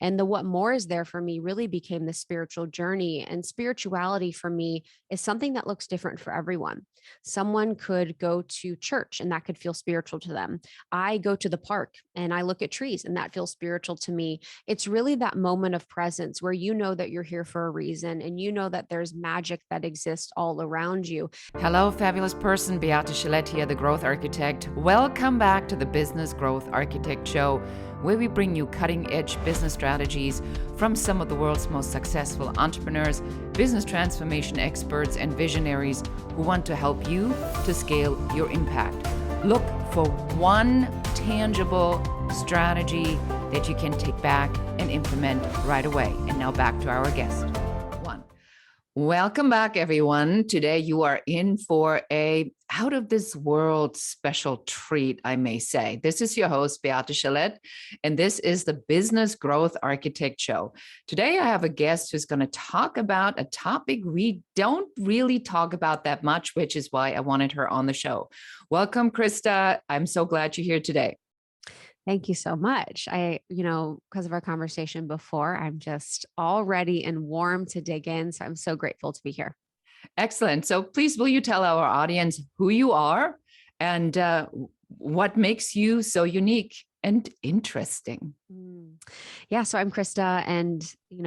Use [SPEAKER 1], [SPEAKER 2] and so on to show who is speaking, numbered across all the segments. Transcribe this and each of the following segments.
[SPEAKER 1] And the what more is there for me really became the spiritual journey. And spirituality for me is something that looks different for everyone. Someone could go to church and that could feel spiritual to them. I go to the park and I look at trees and that feels spiritual to me. It's really that moment of presence where you know that you're here for a reason and you know that there's magic that exists all around you.
[SPEAKER 2] Hello, fabulous person. Beate Gillette here, the Growth Architect. Welcome back to the Business Growth Architect Show, where we bring you cutting-edge business strategies from some of the world's most successful entrepreneurs, business transformation experts, and visionaries who want to help you to scale your impact. Look for one tangible strategy that you can take back and implement right away. And now back to our guest. Welcome back, everyone. Today you are in for a out of this world special treat, I may say. This is your host, Beate Gillette, and this is the Business Growth Architect Show. Today I have a guest who's going to talk about a topic we don't really talk about that much, which is why I wanted her on the show. Welcome, Krista. I'm so glad you're here today.
[SPEAKER 1] Thank you so much. Because of our conversation before, I'm just all ready and warm to dig in. So I'm so grateful to be here.
[SPEAKER 2] Excellent. So please, will you tell our audience who you are and what makes you so unique and interesting?
[SPEAKER 1] Yeah. So I'm Krista. And,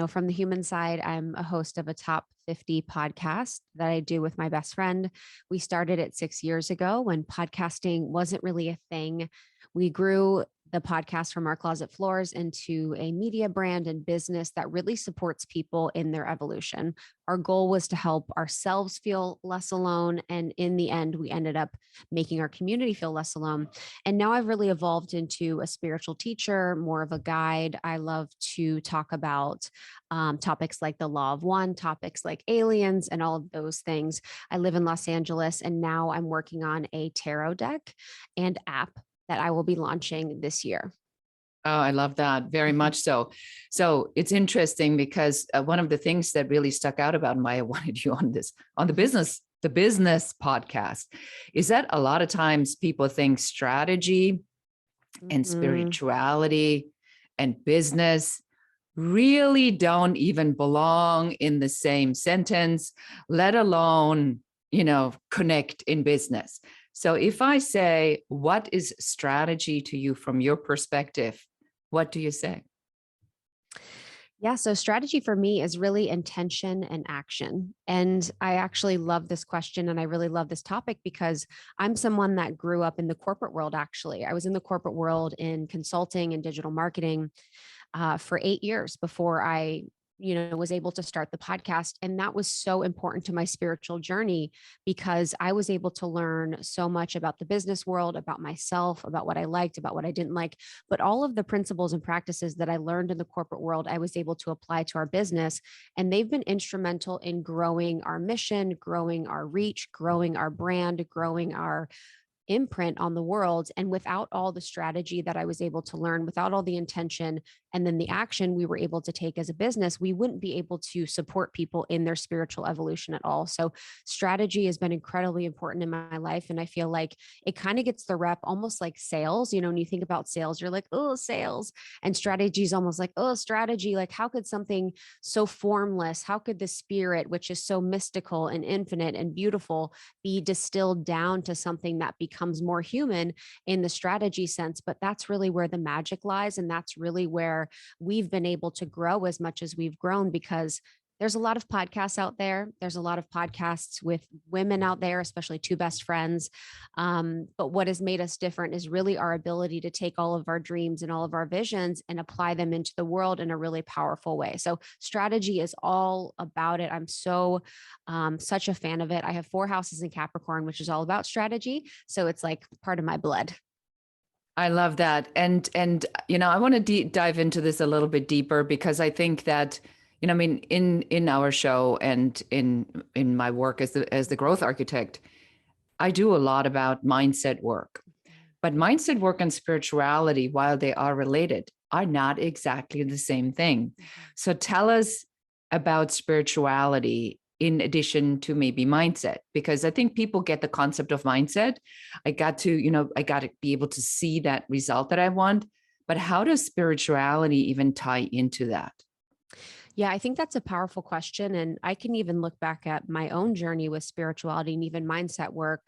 [SPEAKER 1] from the human side, I'm a host of a top 50 podcast that I do with my best friend. We started it 6 years ago when podcasting wasn't really a thing. We grew the podcast from our closet floors into a media brand and business that really supports people in their evolution. Our goal was to help ourselves feel less alone. And in the end, we ended up making our community feel less alone. And now I've really evolved into a spiritual teacher, more of a guide. I love to talk about topics like the law of one, topics like aliens, and all of those things. I live in Los Angeles, and now I'm working on a tarot deck and app that I will be launching this year.
[SPEAKER 2] Oh, I love that very much so. So it's interesting because one of the things that really stuck out about why I wanted you on the business podcast is that a lot of times people think strategy and spirituality and business really don't even belong in the same sentence, let alone, connect in business. So if I say, what is strategy to you from your perspective? What do you say?
[SPEAKER 1] Yeah. So strategy for me is really intention and action. And I actually love this question. And I really love this topic because I'm someone that grew up in the corporate world. Actually, I was in the corporate world in consulting and digital marketing for 8 years before I was able to start the podcast. And that was so important to my spiritual journey because I was able to learn so much about the business world, about myself, about what I liked, about what I didn't like. But all of the principles and practices that I learned in the corporate world, I was able to apply to our business. And they've been instrumental in growing our mission, growing our reach, growing our brand, growing our imprint on the world. And without all the strategy that I was able to learn, without all the intention and then the action we were able to take as a business, we wouldn't be able to support people in their spiritual evolution at all. So strategy has been incredibly important in my life. And I feel like it kind of gets the rep almost like sales. When you think about sales, you're like, oh, sales. And strategy is almost like, oh, strategy. Like, how could something so formless, how could the spirit, which is so mystical and infinite and beautiful, be distilled down to something that becomes more human in the strategy sense? But that's really where the magic lies. And that's really where we've been able to grow as much as we've grown, because there's a lot of podcasts out there. There's a lot of podcasts with women out there, especially two best friends. But what has made us different is really our ability to take all of our dreams and all of our visions and apply them into the world in a really powerful way. So strategy is all about it. I'm so such a fan of it. I have 4 houses in Capricorn, which is all about strategy. So it's like part of my blood.
[SPEAKER 2] I love that. And I want to dive into this a little bit deeper because I think that, in our show and in my work as the growth architect, I do a lot about mindset work. But mindset work and spirituality, while they are related, are not exactly the same thing. So tell us about spirituality in addition to maybe mindset, because I think people get the concept of mindset. I got to be able to see that result that I want. But how does spirituality even tie into that?
[SPEAKER 1] Yeah, I think that's a powerful question. And I can even look back at my own journey with spirituality and even mindset work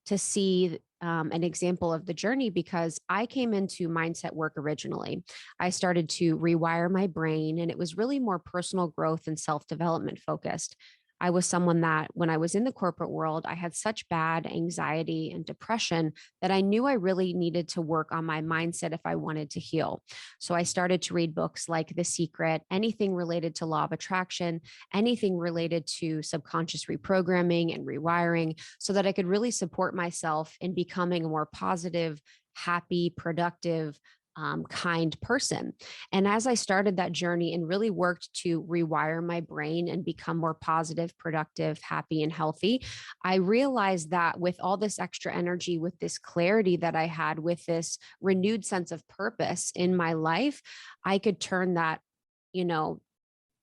[SPEAKER 1] to see an example of the journey because I came into mindset work originally. I started to rewire my brain, and it was really more personal growth and self development focused. I was someone that when I was in the corporate world, I had such bad anxiety and depression that I knew I really needed to work on my mindset if I wanted to heal. So I started to read books like The Secret, anything related to law of attraction, anything related to subconscious reprogramming and rewiring, so that I could really support myself in becoming a more positive, happy, productive, kind person. And as I started that journey and really worked to rewire my brain and become more positive, productive, happy, and healthy, I realized that with all this extra energy, with this clarity that I had, with this renewed sense of purpose in my life, I could turn that, you know,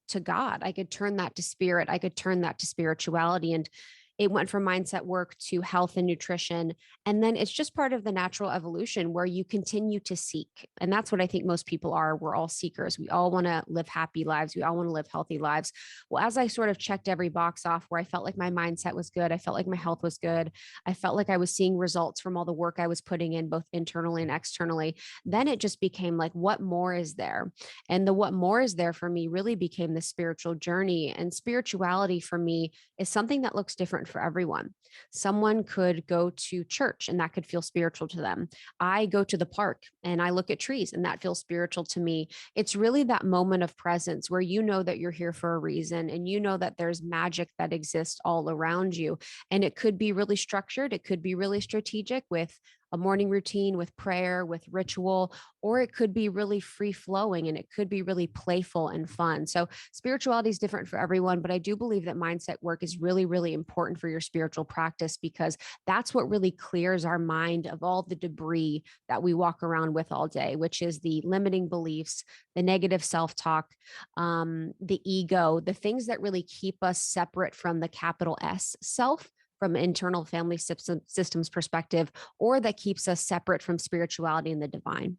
[SPEAKER 1] to God. I could turn that to spirit. I could turn that to spirituality. And it went from mindset work to health and nutrition. And then it's just part of the natural evolution where you continue to seek. And that's what I think most people are. We're all seekers. We all want to live happy lives. We all want to live healthy lives. Well, as I sort of checked every box off where I felt like my mindset was good, I felt like my health was good, I felt like I was seeing results from all the work I was putting in, both internally and externally, then it just became like, what more is there? And the what more is there for me really became the spiritual journey. And spirituality for me is something that looks different for everyone. Someone could go to church and that could feel spiritual to them. I go to the park and I look at trees and that feels spiritual to me. It's really that moment of presence where you know that you're here for a reason and you know that there's magic that exists all around you. And it could be really structured, it could be really strategic with a morning routine, with prayer, with ritual, or it could be really free flowing and it could be really playful and fun. So spirituality is different for everyone, but I do believe that mindset work is really, really important for your spiritual practice because that's what really clears our mind of all the debris that we walk around with all day, which is the limiting beliefs, the negative self-talk, the ego, the things that really keep us separate from the capital S self, from an internal family systems perspective, or that keeps us separate from spirituality and the divine.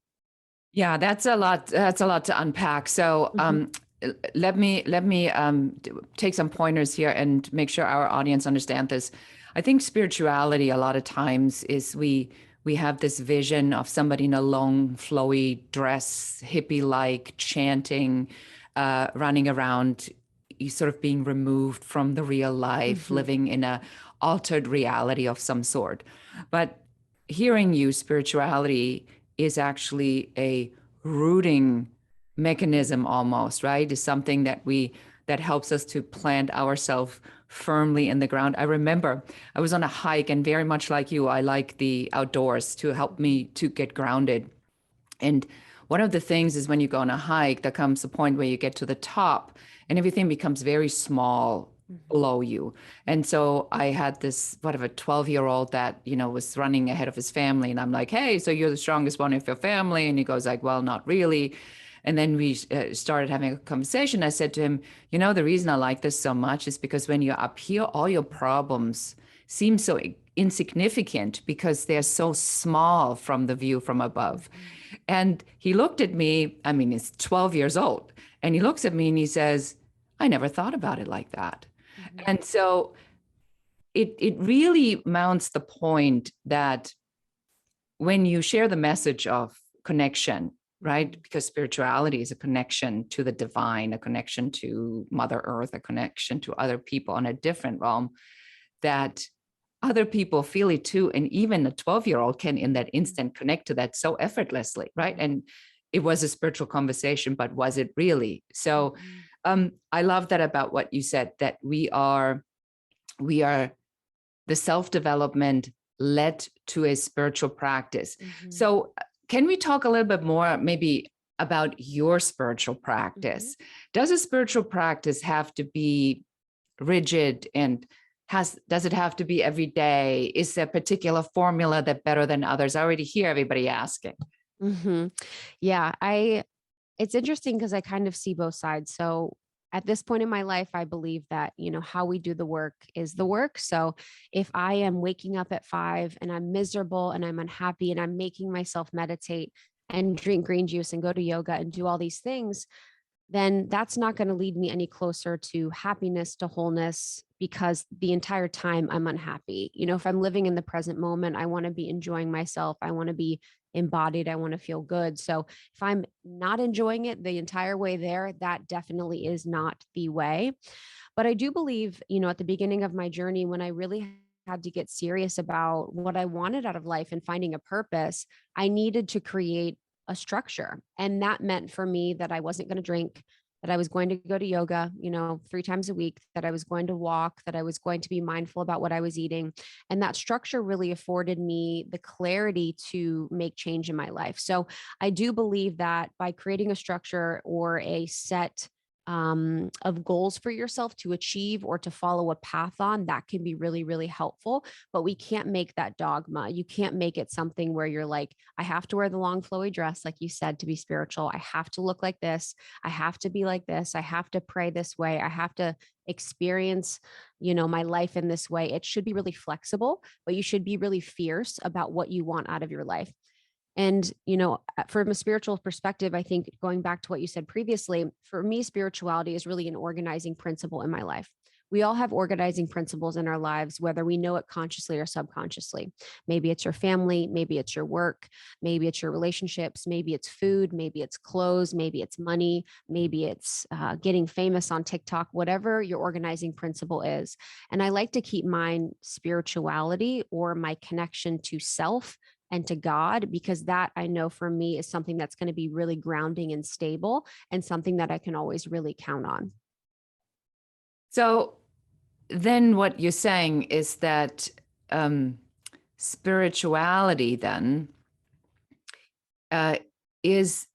[SPEAKER 2] Yeah, that's a lot. That's a lot to unpack. So
[SPEAKER 1] Mhm.
[SPEAKER 2] let me take some pointers here and make sure our audience understand this. I think spirituality a lot of times is we have this vision of somebody in a long, flowy dress, hippie-like, chanting, running around, sort of being removed from the real life,
[SPEAKER 1] Mhm.
[SPEAKER 2] living in a altered reality of some sort. But hearing you, spirituality is actually a rooting mechanism almost, right? Is something that helps us to plant ourselves firmly in the ground. I remember I was on a hike, and very much like you, I like the outdoors to help me to get grounded. And one of the things is when you go on a hike, there comes a point where you get to the top and everything becomes very small
[SPEAKER 1] Mhm.
[SPEAKER 2] below you. And so I had this, whatever, 12-year-old that, was running ahead of his family. And I'm like, hey, so you're the strongest one of your family. And he goes like, well, not really. And then we started having a conversation. I said to him, the reason I like this so much is because when you're up here, all your problems seem so insignificant because they're so small from the view from above.
[SPEAKER 1] Mhm.
[SPEAKER 2] And he looked at me, I mean, he's 12 years old, and he looks at me and he says, I never thought about it like that.
[SPEAKER 1] Mhm.
[SPEAKER 2] And so it really mounts the point that when you share the message of connection, right?
[SPEAKER 1] Mhm.
[SPEAKER 2] Because spirituality is a connection to the divine, a connection to Mother Earth, a connection to other people on a different realm, that other people feel it too. And even a 12-year-old can, in that
[SPEAKER 1] Mhm.
[SPEAKER 2] instant, connect to that so effortlessly, right?
[SPEAKER 1] Mhm.
[SPEAKER 2] And it was a spiritual conversation, but was it really? So
[SPEAKER 1] Mhm.
[SPEAKER 2] I love that about what you said, that we are the self-development led to a spiritual practice.
[SPEAKER 1] Mhm.
[SPEAKER 2] So can we talk a little bit more maybe about your spiritual
[SPEAKER 1] Mhm.
[SPEAKER 2] practice? Does a spiritual practice have to be rigid, and does it have to be every day? Is there a particular formula that better than others? I already hear everybody asking.
[SPEAKER 1] Mhm. Yeah, it's interesting because I kind of see both sides. So at this point in my life, I believe that, how we do the work is the work. So if I am waking up at 5 and I'm miserable and I'm unhappy and I'm making myself meditate, and drink green juice and go to yoga and do all these things, then that's not going to lead me any closer to happiness, to wholeness, because the entire time I'm unhappy. If I'm living in the present moment, I want to be enjoying myself. I want to be embodied. I want to feel good. So if I'm not enjoying it the entire way there, that definitely is not the way. But I do believe, at the beginning of my journey, when I really had to get serious about what I wanted out of life and finding a purpose, I needed to create a structure. And that meant for me that I wasn't going to drink, that I was going to go to yoga, 3 times a week, that I was going to walk, that I was going to be mindful about what I was eating. And that structure really afforded me the clarity to make change in my life. So I do believe that by creating a structure or a set of goals for yourself to achieve or to follow a path on, that can be really, really helpful. But we can't make that dogma. You can't make it something where you're like, I have to wear the long flowy dress, like you said, to be spiritual. I have to look like this. I have to be like this. I have to pray this way. I have to experience, my life in this way. It should be really flexible, but you should be really fierce about what you want out of your life. And, from a spiritual perspective, I think going back to what you said previously, for me, spirituality is really an organizing principle in my life. We all have organizing principles in our lives, whether we know it consciously or subconsciously. Maybe it's your family, maybe it's your work, maybe it's your relationships, maybe it's food, maybe it's clothes, maybe it's money, maybe it's getting famous on TikTok, whatever your organizing principle is. And I like to keep mine spirituality or my connection to self and to God, because that I know for me is something that's going to be really grounding and stable and something that I can always really count on.
[SPEAKER 2] So then what you're saying is that spirituality then is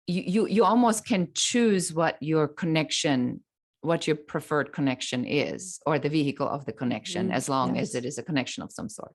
[SPEAKER 2] you almost can choose what your preferred connection is, or the vehicle of the connection, as long as
[SPEAKER 1] Yes.
[SPEAKER 2] it is a connection of some sort.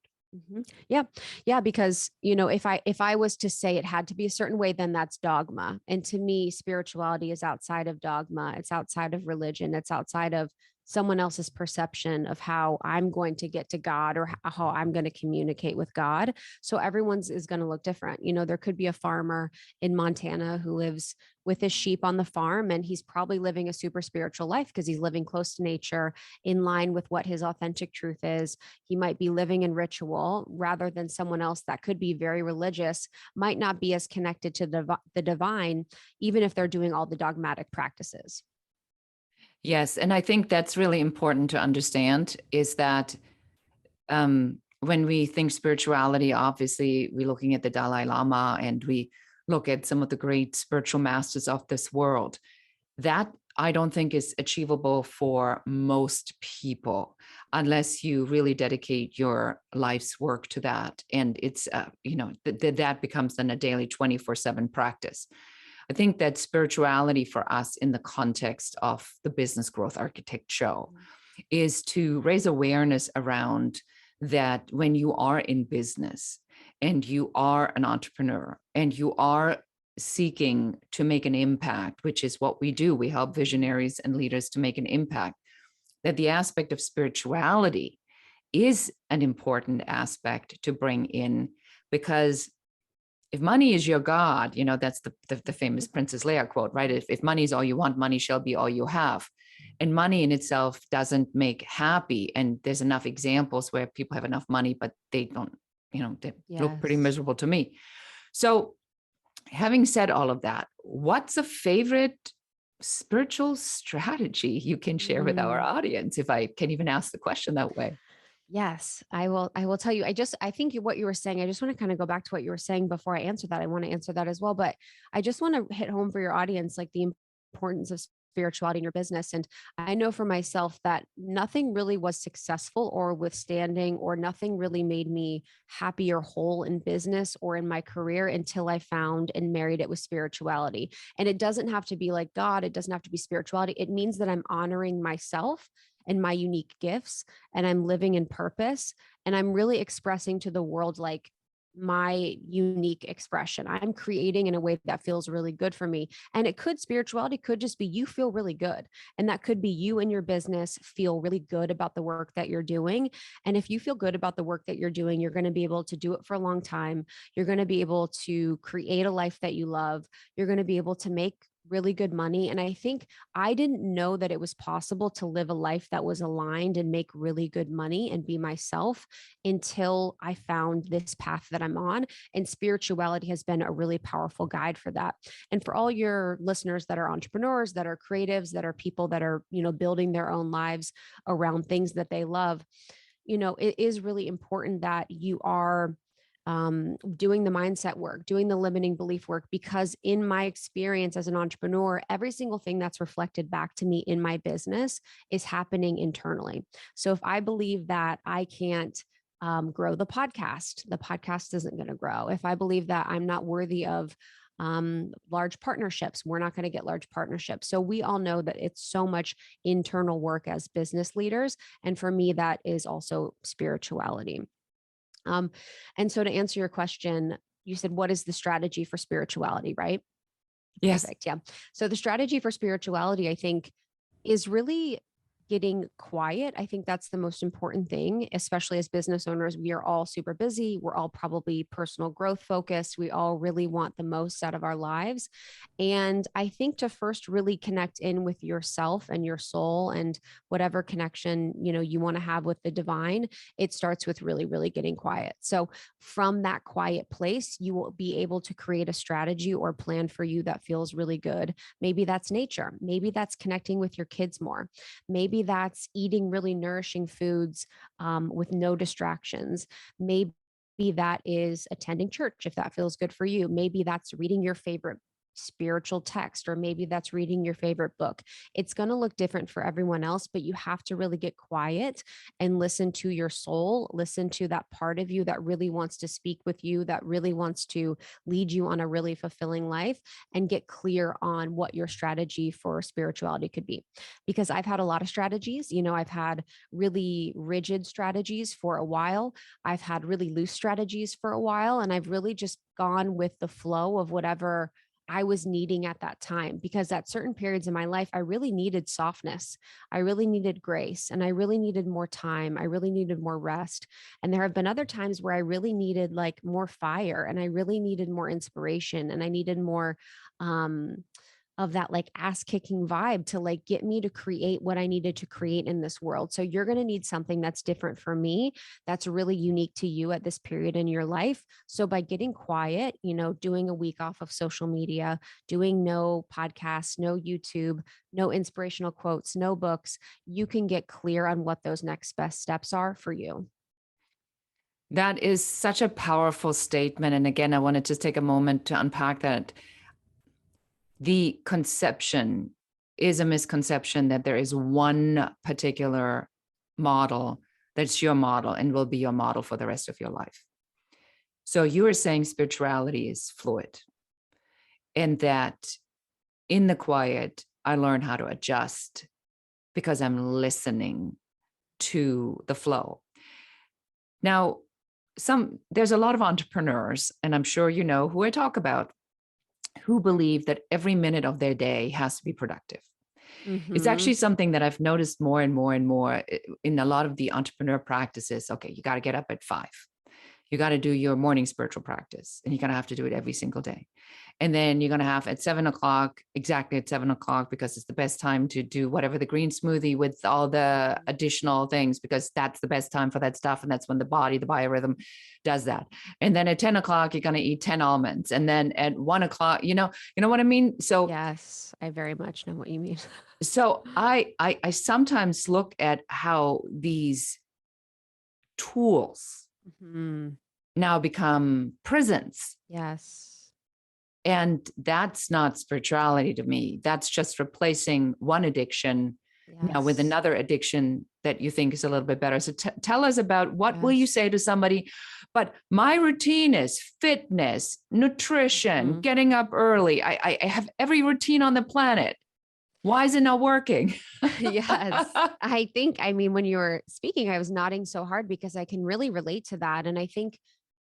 [SPEAKER 1] Yeah. Yeah. Because, if I was to say it had to be a certain way, then that's dogma. And to me, spirituality is outside of dogma. It's outside of religion. It's outside of someone else's perception of how I'm going to get to God or how I'm going to communicate with God. So everyone's is going to look different. There could be a farmer in Montana who lives with his sheep on the farm, and he's probably living a super spiritual life because he's living close to nature, in line with what his authentic truth is. He might be living in ritual, rather than someone else that could be very religious, might not be as connected to the divine, even if they're doing all the dogmatic practices.
[SPEAKER 2] Yes, and I think that's really important to understand, is that when we think spirituality, obviously we're looking at the Dalai Lama and we look at some of the great spiritual masters of this world. That I don't think is achievable for most people unless you really dedicate your life's work to that. And it's, that becomes then a daily 24/7 practice. I think that spirituality for us in the context of the Business Growth Architect show is to raise awareness around that when you are in business and you are an entrepreneur and you are seeking to make an impact, which is what we do, we help visionaries and leaders to make an impact, that the aspect of spirituality is an important aspect to bring in. Because if money is your God, that's the famous Princess Leia quote, right? If money is all you want, money shall be all you have. And money in itself doesn't make happy. And there's enough examples where people have enough money, but they don't, they look pretty
[SPEAKER 1] Yes.
[SPEAKER 2] miserable to me. So having said all of that, what's a favorite spiritual strategy you can share with our audience, if I can even ask the question that way?
[SPEAKER 1] Yes, I will tell you. I think what you were saying, I just want to kind of go back to what you were saying before I answer that. I want to answer that as well, but I just want to hit home for your audience, like the importance of spirituality in your business. And I know for myself that nothing really was successful or withstanding, or nothing really made me happy or whole in business or in my career until I found and married it with spirituality. And it doesn't have to be like God. It doesn't have to be spirituality. It means that I'm honoring myself and my unique gifts, and I'm living in purpose, and I'm really expressing to the world, like, my unique expression. I'm creating in a way that feels really good for me. And spirituality could just be you feel really good. And that could be you and your business feel really good about the work that you're doing. And if you feel good about the work that you're doing, you're going to be able to do it for a long time. You're going to be able to create a life that you love. You're going to be able to make really good money. And I think I didn't know that it was possible to live a life that was aligned and make really good money and be myself until I found this path that I'm on. And spirituality has been a really powerful guide for that. And for all your listeners that are entrepreneurs, that are creatives, that are people that are, building their own lives around things that they love, it is really important that you are doing the mindset work, doing the limiting belief work, because in my experience as an entrepreneur, every single thing that's reflected back to me in my business is happening internally. So if I believe that I can't grow the podcast isn't going to grow. If I believe that I'm not worthy of large partnerships, we're not going to get large partnerships. So we all know that it's so much internal work as business leaders. And for me, that is also spirituality. And so to answer your question, you said, what is the strategy for spirituality, right?
[SPEAKER 2] Yes.
[SPEAKER 1] Perfect. Yeah. So the strategy for spirituality, I think, is really getting quiet. I think that's the most important thing, especially as business owners. We are all super busy. We're all probably personal growth focused. We all really want the most out of our lives. And I think to first really connect in with yourself and your soul and whatever connection, you want to have with the divine, it starts with really, really getting quiet. So from that quiet place, you will be able to create a strategy or plan for you that feels really good. Maybe that's nature. Maybe that's connecting with your kids more. Maybe that's eating really nourishing foods with no distractions. Maybe that is attending church if that feels good for you. Maybe that's reading your favorite spiritual text, or maybe that's reading your favorite book. It's going to look different for everyone else, but you have to really get quiet and listen to your soul, listen to that part of you that really wants to speak with you, that really wants to lead you on a really fulfilling life, and get clear on what your strategy for spirituality could be. Because I've had a lot of strategies. I've had really rigid strategies for a while. I've had really loose strategies for a while, and I've really just gone with the flow of whatever I was needing at that time, because at certain periods in my life, I really needed softness. I really needed grace, and I really needed more time. I really needed more rest. And there have been other times where I really needed like more fire, and I really needed more inspiration, and I needed more, of that like ass kicking vibe to like get me to create what I needed to create in this world. So you're going to need something that's different for me, that's really unique to you at this period in your life. So by getting quiet, doing a week off of social media, doing no podcasts, no YouTube, no inspirational quotes, no books, you can get clear on what those next best steps are for you.
[SPEAKER 2] That is such a powerful statement. And again, I want to just take a moment to unpack that. The conception is a misconception that there is one particular model that's your model and will be your model for the rest of your life. So you are saying spirituality is fluid, and that in the quiet, I learn how to adjust because I'm listening to the flow. Now, there's a lot of entrepreneurs, and I'm sure you know who I talk about, who believe that every minute of their day has to be productive. It's actually something that I've noticed more and more and more in a lot of the entrepreneur practices. Okay, you got to get up at 5. You got to do your morning spiritual practice, and you're going to have to do it every single day. And then you're going to have at 7:00, exactly at 7:00, because it's the best time to do whatever, the green smoothie with all the additional things, because that's the best time for that stuff. And that's when the body, the biorhythm does that. And then at 10:00, you're going to eat 10 almonds. And then at 1:00, you know what I mean? So
[SPEAKER 1] yes, I very much know what you mean.
[SPEAKER 2] so I sometimes look at how these tools now become prisons.
[SPEAKER 1] Yes.
[SPEAKER 2] And that's not spirituality to me. That's just replacing one addiction now with another addiction that you think is a little bit better. So tell us about what will you say to somebody, but my routine is fitness, nutrition, getting up early. I have every routine on the planet. Why is it not working?
[SPEAKER 1] Yes. I mean, when you were speaking, I was nodding so hard because I can really relate to that. And I think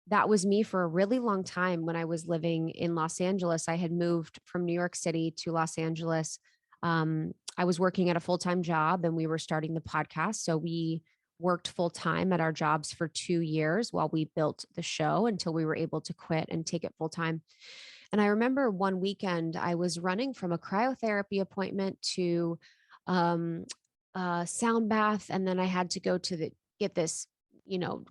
[SPEAKER 1] that was me for a really long time. When I was living in Los Angeles, I had moved from New York City to Los Angeles. I was working at a full-time job and we were starting the podcast. So we worked full time at our jobs for 2 years while we built the show until we were able to quit and take it full time. And I remember one weekend I was running from a cryotherapy appointment to um, a sound bath, and then I had to go to get this,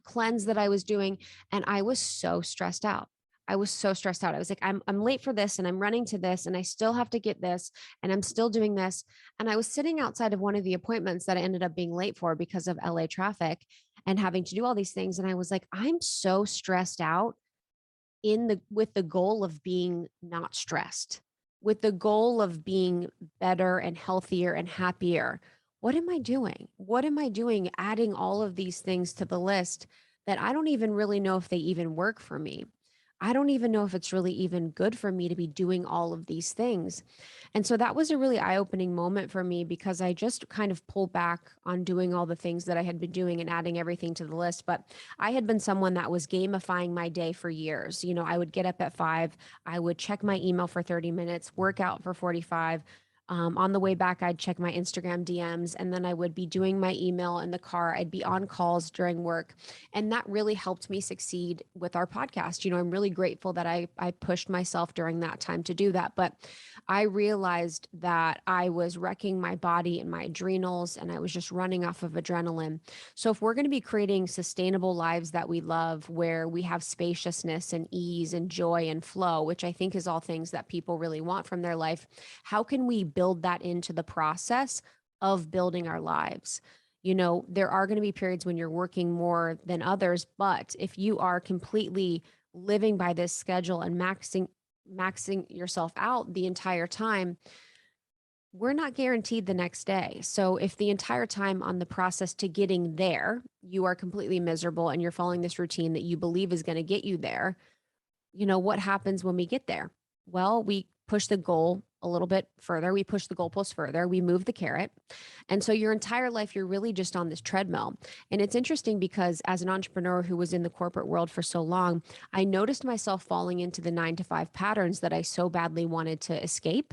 [SPEAKER 1] cleanse that I was doing, and I was so stressed out. I was so stressed out. I was like, I'm late for this, and I'm running to this, and I still have to get this, and I'm still doing this. And I was sitting outside of one of the appointments that I ended up being late for because of LA traffic and having to do all these things. And I was like, I'm so stressed out with the goal of being not stressed, with the goal of being better and healthier and happier. What am I doing? What am I doing adding all of these things to the list that I don't even really know if they even work for me? I don't even know if it's really even good for me to be doing all of these things. And so that was a really eye-opening moment for me because I just kind of pulled back on doing all the things that I had been doing and adding everything to the list. But I had been someone that was gamifying my day for years. I would get up at 5, I would check my email for 30 minutes, work out for 45. On the way back, I'd check my Instagram DMs, and then I would be doing my email in the car. I'd be on calls during work. And that really helped me succeed with our podcast. I'm really grateful that I pushed myself during that time to do that. But I realized that I was wrecking my body and my adrenals, and I was just running off of adrenaline. So, if we're going to be creating sustainable lives that we love, where we have spaciousness and ease and joy and flow, which I think is all things that people really want from their life, how can we build that into the process of building our lives? There are going to be periods when you're working more than others, but if you are completely living by this schedule and maxing yourself out the entire time, we're not guaranteed the next day. So if the entire time on the process to getting there, you are completely miserable and you're following this routine that you believe is going to get you there, what happens when we get there? Well, we push the goal a little bit further. We push the goalpost further. We move the carrot. And so your entire life, you're really just on this treadmill. And it's interesting because as an entrepreneur who was in the corporate world for so long, I noticed myself falling into the 9 to 5 patterns that I so badly wanted to escape,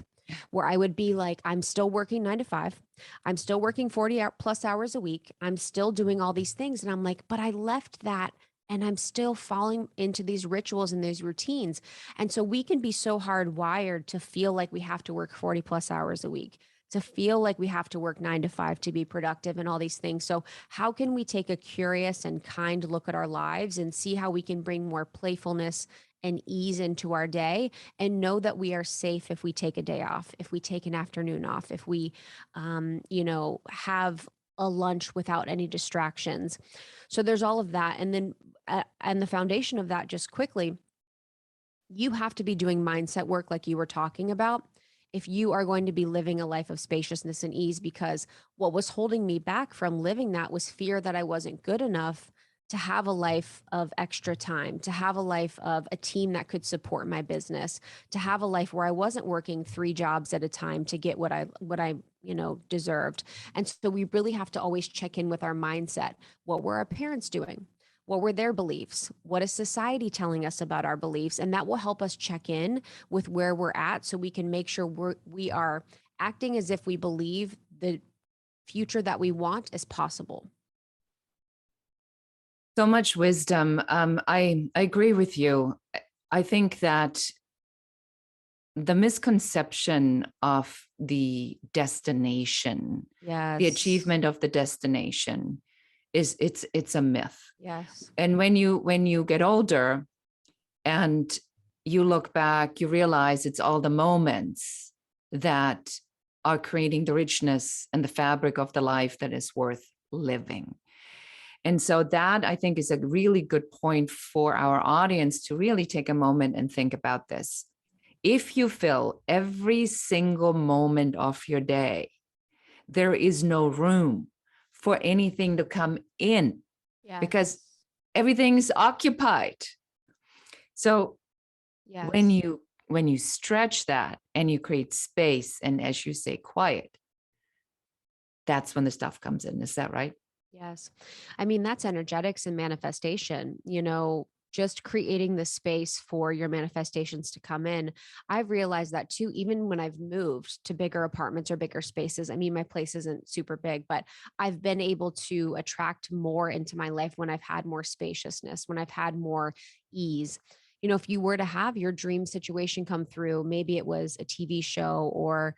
[SPEAKER 1] where I would be like, I'm still working 9 to 5. I'm still working 40 plus hours a week. I'm still doing all these things. And I'm like, but I left that and I'm still falling into these rituals and these routines. And so we can be so hardwired to feel like we have to work 40 plus hours a week, to feel like we have to work 9 to 5 to be productive and all these things. So, how can we take a curious and kind look at our lives and see how we can bring more playfulness and ease into our day, and know that we are safe if we take a day off, if we take an afternoon off, if we, have a lunch without any distractions. So there's all of that. And then, and the foundation of that, just quickly, you have to be doing mindset work like you were talking about if you are going to be living a life of spaciousness and ease, because what was holding me back from living that was fear that I wasn't good enough to have a life of extra time, to have a life of a team that could support my business, to have a life where I wasn't working 3 jobs at a time to get what I deserved. And so we really have to always check in with our mindset. What were our parents doing? What were their beliefs? What is society telling us about our beliefs? And that will help us check in with where we're at so we can make sure we are acting as if we believe the future that we want is possible.
[SPEAKER 2] So much wisdom. I agree with you. I think that the misconception of the destination,
[SPEAKER 1] Yes.
[SPEAKER 2] the achievement of the destination, it's a myth.
[SPEAKER 1] Yes.
[SPEAKER 2] And when you get older and you look back, you realize it's all the moments that are creating the richness and the fabric of the life that is worth living. And so that, I think, is a really good point for our audience to really take a moment and think about this. If you fill every single moment of your day, there is no room for anything to come in.
[SPEAKER 1] Yes.
[SPEAKER 2] Because everything's occupied. So
[SPEAKER 1] yes.
[SPEAKER 2] when you stretch that and you create space and, as you say, quiet, that's when the stuff comes in. Is that right?
[SPEAKER 1] Yes. I mean, that's energetics and manifestation. just creating the space for your manifestations to come in. I've realized that too, even when I've moved to bigger apartments or bigger spaces. I mean, my place isn't super big, but I've been able to attract more into my life when I've had more spaciousness, when I've had more ease. If you were to have your dream situation come through, maybe it was a TV show or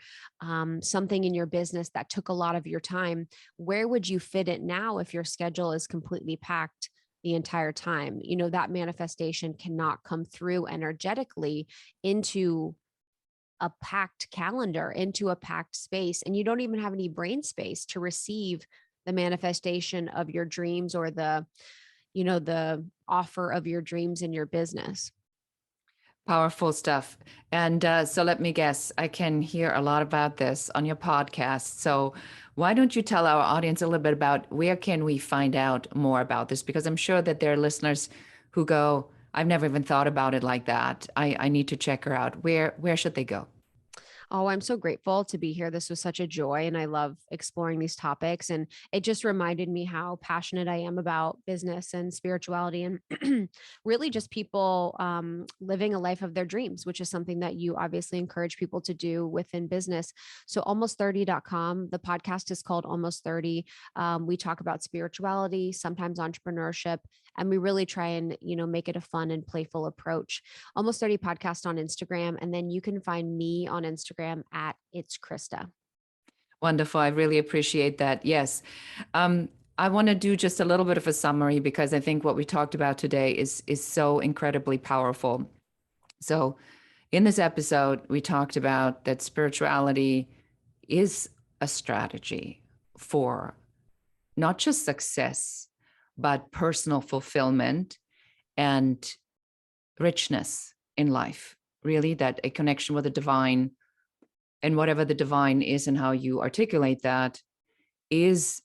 [SPEAKER 1] something in your business that took a lot of your time, where would you fit it now if your schedule is completely packed the entire time? That manifestation cannot come through energetically into a packed calendar, into a packed space, and you don't even have any brain space to receive the manifestation of your dreams or the offer of your dreams in your business.
[SPEAKER 2] Powerful stuff. And so let me guess, I can hear a lot about this on your podcast. So why don't you tell our audience a little bit about where can we find out more about this? Because I'm sure that there are listeners who go, I've never even thought about it like that. I need to check her out. Where should they go?
[SPEAKER 1] Oh, I'm so grateful to be here. This was such a joy, and I love exploring these topics. And it just reminded me how passionate I am about business and spirituality, and really just people living a life of their dreams, which is something that you obviously encourage people to do within business. So, almost30.com, the podcast is called Almost 30. We talk about spirituality, sometimes entrepreneurship, and we really try and make it a fun and playful approach. Almost 30 podcast on Instagram. And then you can find me on Instagram at It's Krista.
[SPEAKER 2] Wonderful. I really appreciate that. Yes. I want to do just a little bit of a summary because I think what we talked about today is so incredibly powerful. So in this episode, we talked about that spirituality is a strategy for not just success, but personal fulfillment and richness in life. Really, that a connection with the divine, and whatever the divine is and how you articulate that is,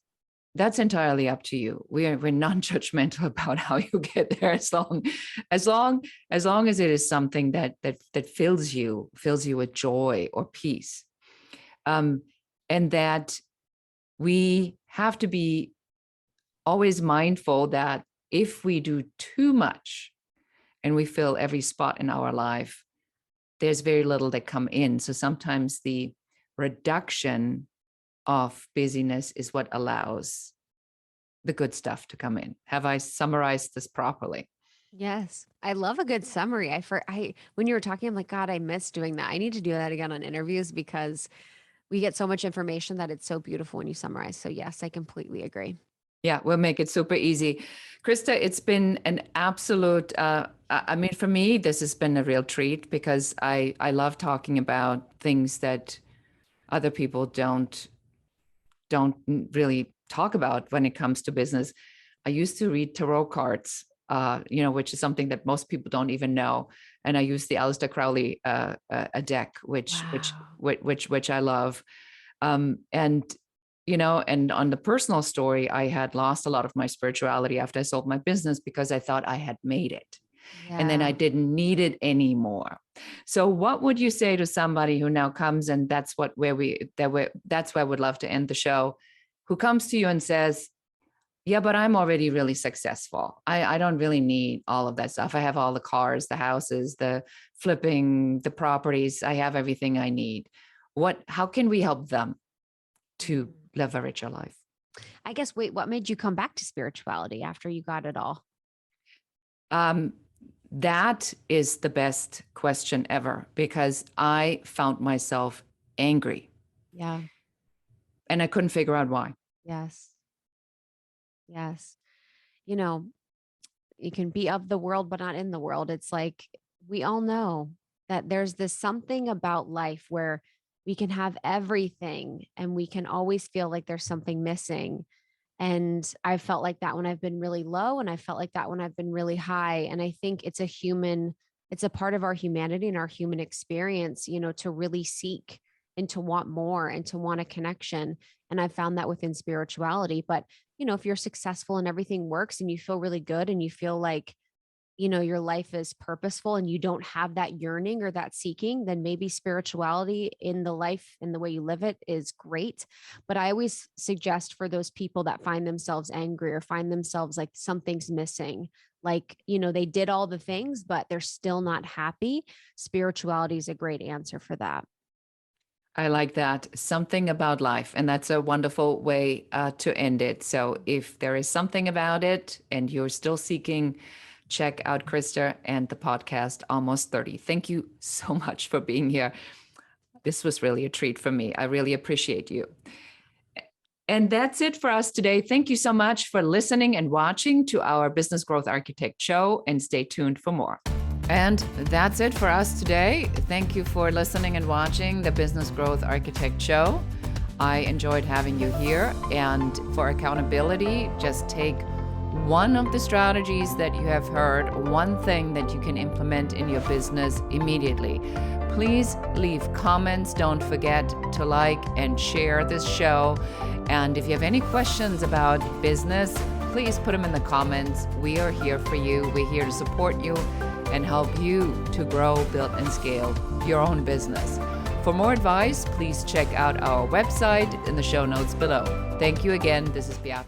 [SPEAKER 2] that's entirely up to you. We're non-judgmental about how you get there, as long as it is something that fills you with joy or peace. And that we have to be always mindful that if we do too much and we fill every spot in our life, there's very little that come in. So sometimes the reduction of busyness is what allows the good stuff to come in. Have I summarized this properly?
[SPEAKER 1] Yes. I love a good summary. When you were talking, I'm like, God, I miss doing that. I need to do that again on interviews because we get so much information that it's so beautiful when you summarize. So yes, I completely agree.
[SPEAKER 2] Yeah, we'll make it super easy. Krista, it's been an absolute, I mean, for me, this has been a real treat because I love talking about things that other people don't really talk about when it comes to business. I used to read tarot cards, which is something that most people don't even know. And I use the Aleister Crowley a deck,
[SPEAKER 1] Wow.
[SPEAKER 2] which I love. And on the personal story, I had lost a lot of my spirituality after I sold my business because I thought I had made it. And then I
[SPEAKER 1] Yeah.
[SPEAKER 2] didn't need it anymore. So what would you say to somebody who now comes, and that's where I would love to end the show, who comes to you and says, yeah, but I'm already really successful. I don't really need all of that stuff. I have all the cars, the houses, the flipping, the properties. I have everything I need. How can we help them to
[SPEAKER 1] Mm.
[SPEAKER 2] live a richer life?
[SPEAKER 1] I guess, wait, what made you come back to spirituality after you got it all?
[SPEAKER 2] Um, that is the best question ever because I found myself angry
[SPEAKER 1] Yeah.
[SPEAKER 2] and I couldn't figure out why.
[SPEAKER 1] Yes. Yes. You know, you can be of the world, but not in the world. It's like we all know that there's this something about life where we can have everything and we can always feel like there's something missing. And I felt like that when I've been really low, and I felt like that when I've been really high. And I think it's a part of our humanity and our human experience, to really seek and to want more and to want a connection. And I found that within spirituality. But, if you're successful and everything works and you feel really good and you feel like your life is purposeful and you don't have that yearning or that seeking, then maybe spirituality in the life and the way you live it is great. But I always suggest for those people that find themselves angry or find themselves like something's missing, like, they did all the things, but they're still not happy. Spirituality is a great answer for that.
[SPEAKER 2] I like that. Something about life. And that's a wonderful way to end it. So if there is something about it and you're still seeking, check out Krista and the podcast Almost 30. Thank you so much for being here. This was really a treat for me. I really appreciate you. And that's it for us today. Thank you so much for listening and watching to our Business Growth Architect show, and stay tuned for more. And that's it for us today. Thank you for listening and watching the Business Growth Architect show. I enjoyed having you here. And for accountability, just take one of the strategies that you have heard, one thing that you can implement in your business immediately. Please leave comments. Don't forget to like and share this show. And if you have any questions about business, please put them in the comments. We are here for you. We're here to support you and help you to grow, build, and scale your own business. For more advice, please check out our website in the show notes below. Thank you again. This is Beat.